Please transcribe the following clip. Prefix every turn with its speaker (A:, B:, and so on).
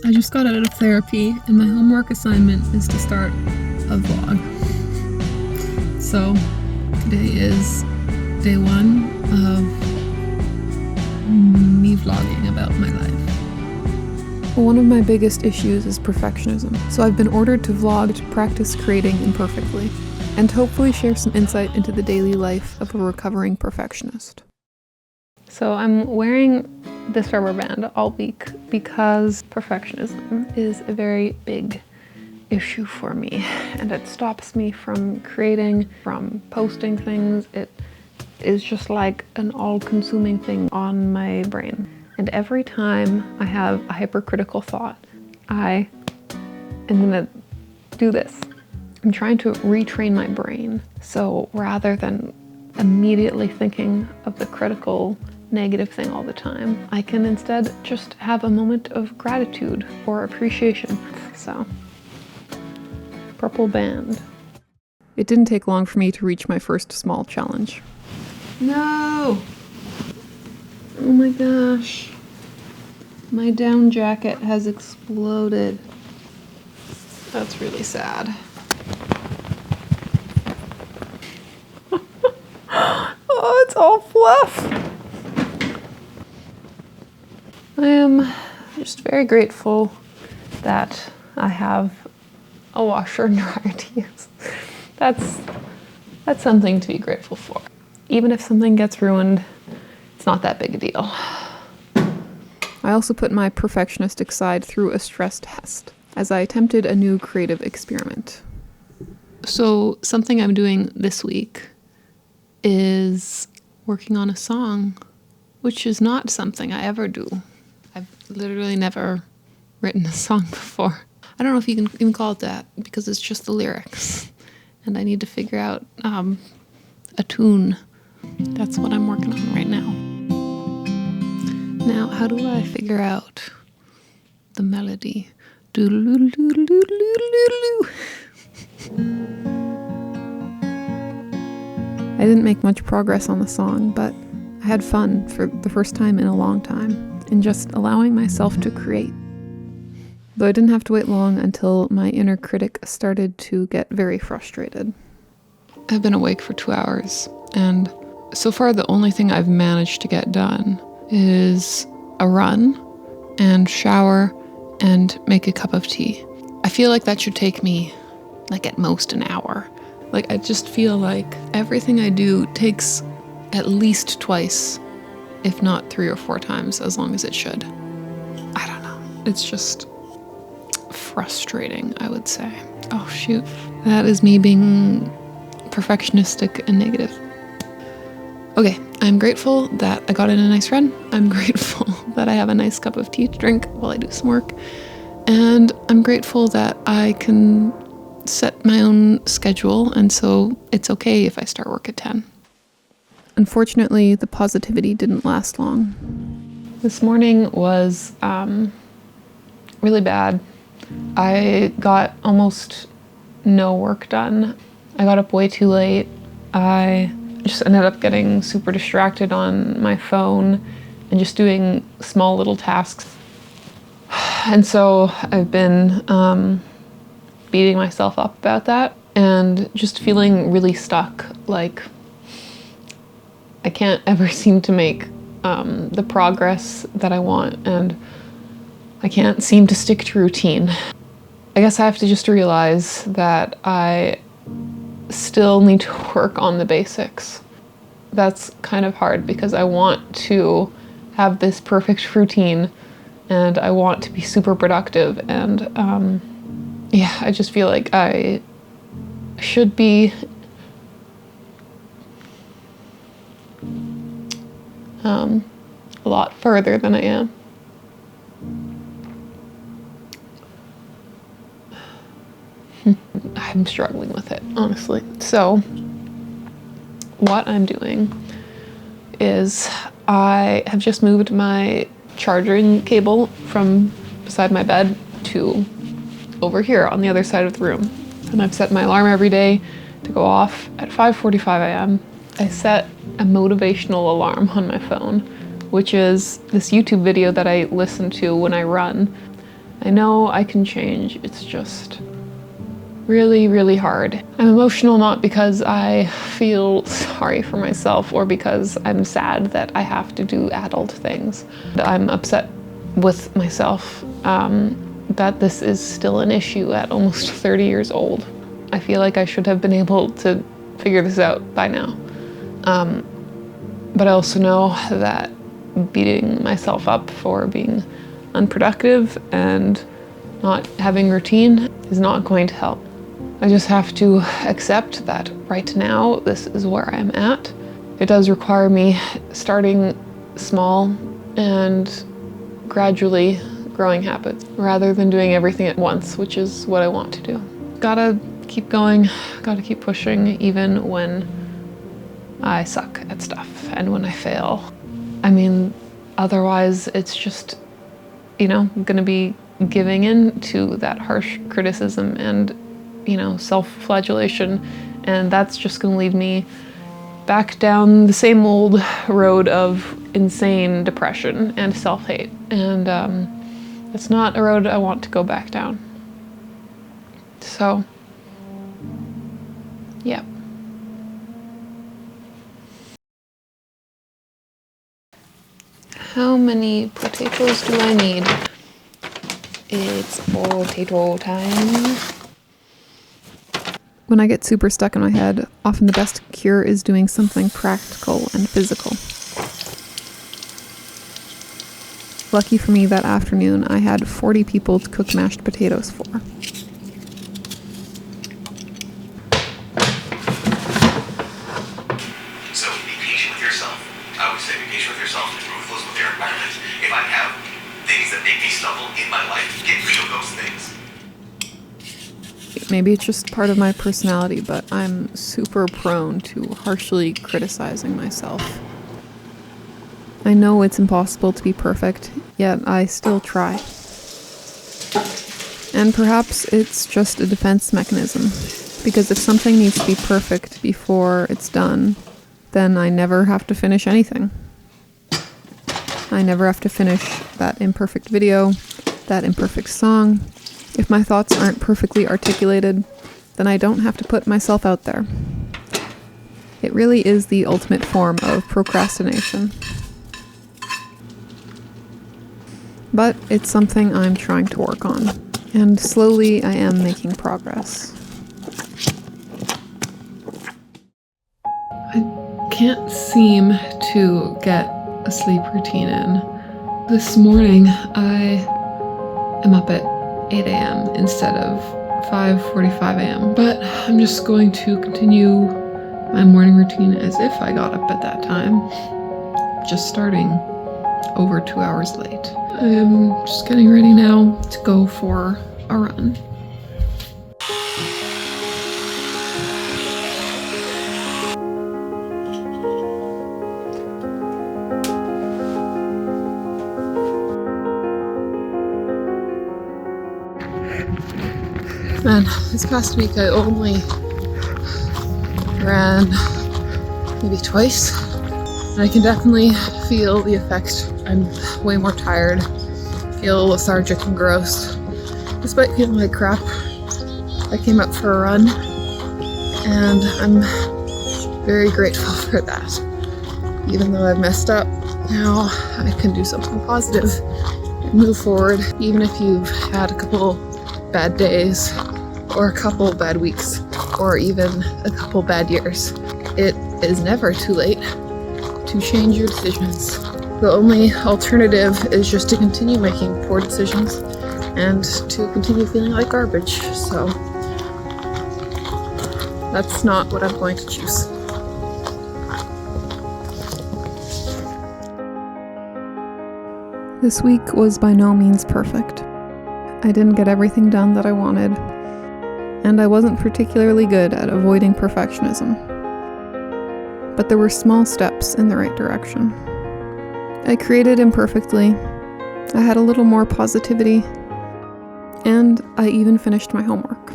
A: I just got out of therapy and my homework assignment is to start a vlog. So today is day one of me vlogging about my life. One of my biggest issues is perfectionism, so I've been ordered to vlog to practice creating imperfectly, and hopefully share some insight into the daily life of a recovering perfectionist. So I'm wearing this rubber band all week because perfectionism is a very big issue for me, and it stops me from creating, from posting things. It is just like an all-consuming thing on my brain. And every time I have a hypercritical thought, I am gonna do this. I'm trying to retrain my brain. So rather than immediately thinking of the critical negative thing all the time, I can instead just have a moment of gratitude or appreciation. So, purple band. It didn't take long for me to reach my first small challenge. No! Oh my gosh. My down jacket has exploded. That's really sad. Oh, it's all fluff. I am just very grateful that I have a washer and dryer to use. That's something to be grateful for. Even if something gets ruined, it's not that big a deal. I also put my perfectionistic side through a stress test as I attempted a new creative experiment. So something I'm doing this week is working on a song, which is not something I ever do. I've literally never written a song before. I don't know if you can even call it that because it's just the lyrics. And I need to figure out a tune. That's what I'm working on right now. Now, how do I figure out the melody? Doodle-doodle-doodle-doodle-doodle-doo. I didn't make much progress on the song, but I had fun for the first time in a long time in just allowing myself to create. Though I didn't have to wait long until my inner critic started to get very frustrated. I've been awake for 2 hours, and so far the only thing I've managed to get done is a run and shower and make a cup of tea. I feel like that should take me like at most an hour. Like I just feel like everything I do takes at least twice, if not 3 or 4 times as long as it should. I don't know. It's just frustrating, I would say. Oh shoot. That is me being perfectionistic and negative. Okay, I'm grateful that I got in a nice run. I'm grateful that I have a nice cup of tea to drink while I do some work. And I'm grateful that I can set my own schedule, and so it's okay if I start work at 10. Unfortunately, the positivity didn't last long. This morning was really bad. I got almost no work done. I got up way too late. I just ended up getting super distracted on my phone and just doing small little tasks. And so I've been beating myself up about that and just feeling really stuck. Like I can't ever seem to make the progress that I want, and I can't seem to stick to routine. I guess I have to just realize that I still need to work on the basics. That's kind of hard because I want to have this perfect routine and I want to be super productive, and yeah, I just feel like I should be a lot further than I am. I'm struggling with it, honestly. So what I'm doing is I have just moved my charging cable from beside my bed to over here on the other side of the room. And I've set my alarm every day to go off at 5:45 a.m. I set a motivational alarm on my phone, which is this YouTube video that I listen to when I run. I know I can change. It's just really, really hard. I'm emotional not because I feel sorry for myself or because I'm sad that I have to do adult things. I'm upset with myself that this is still an issue at almost 30 years old. I feel like I should have been able to figure this out by now. But I also know that beating myself up for being unproductive and not having routine is not going to help. I just have to accept that right now this is where I'm at. It does require me starting small and gradually growing habits rather than doing everything at once, which is what I want to do. Gotta keep going, gotta keep pushing even when I suck at stuff and when I fail. I mean, otherwise it's just, gonna be giving in to that harsh criticism and, self-flagellation, and that's just gonna lead me back down the same old road of insane depression and self-hate, and it's not a road I want to go back down. So, yeah. How many potatoes do I need? It's potato time. When I get super stuck in my head, often the best cure is doing something practical and physical. Lucky for me, that afternoon I had 40 people to cook mashed potatoes for.
B: So be patient with yourself. I would say be patient with yourself and ruthless with your environment. If I have things that make me stumble in my life, get rid of those things.
A: Maybe it's just part of my personality, but I'm super prone to harshly criticizing myself. I know it's impossible to be perfect, yet I still try. And perhaps it's just a defense mechanism, because if something needs to be perfect before it's done, then I never have to finish anything. I never have to finish that imperfect video, that imperfect song. If my thoughts aren't perfectly articulated, then I don't have to put myself out there. It really is the ultimate form of procrastination. But it's something I'm trying to work on, and slowly I am making progress. I can't seem to get a sleep routine in. This morning I am up at 8 a.m. instead of 5:45 a.m. But I'm just going to continue my morning routine as if I got up at that time, just starting over 2 hours late. I am just getting ready now to go for a run. Man, this past week I only ran maybe twice. And I can definitely feel the effect. I'm way more tired, feel lethargic and gross. Despite feeling like crap, I came out for a run, and I'm very grateful for that. Even though I've messed up, now I can do something positive and move forward. Even if you've had a couple bad days, or a couple bad weeks, or even a couple bad years, it is never too late to change your decisions. The only alternative is just to continue making poor decisions and to continue feeling like garbage. So that's not what I'm going to choose. This week was by no means perfect. I didn't get everything done that I wanted, and I wasn't particularly good at avoiding perfectionism. But there were small steps in the right direction. I created imperfectly, I had a little more positivity, and I even finished my homework.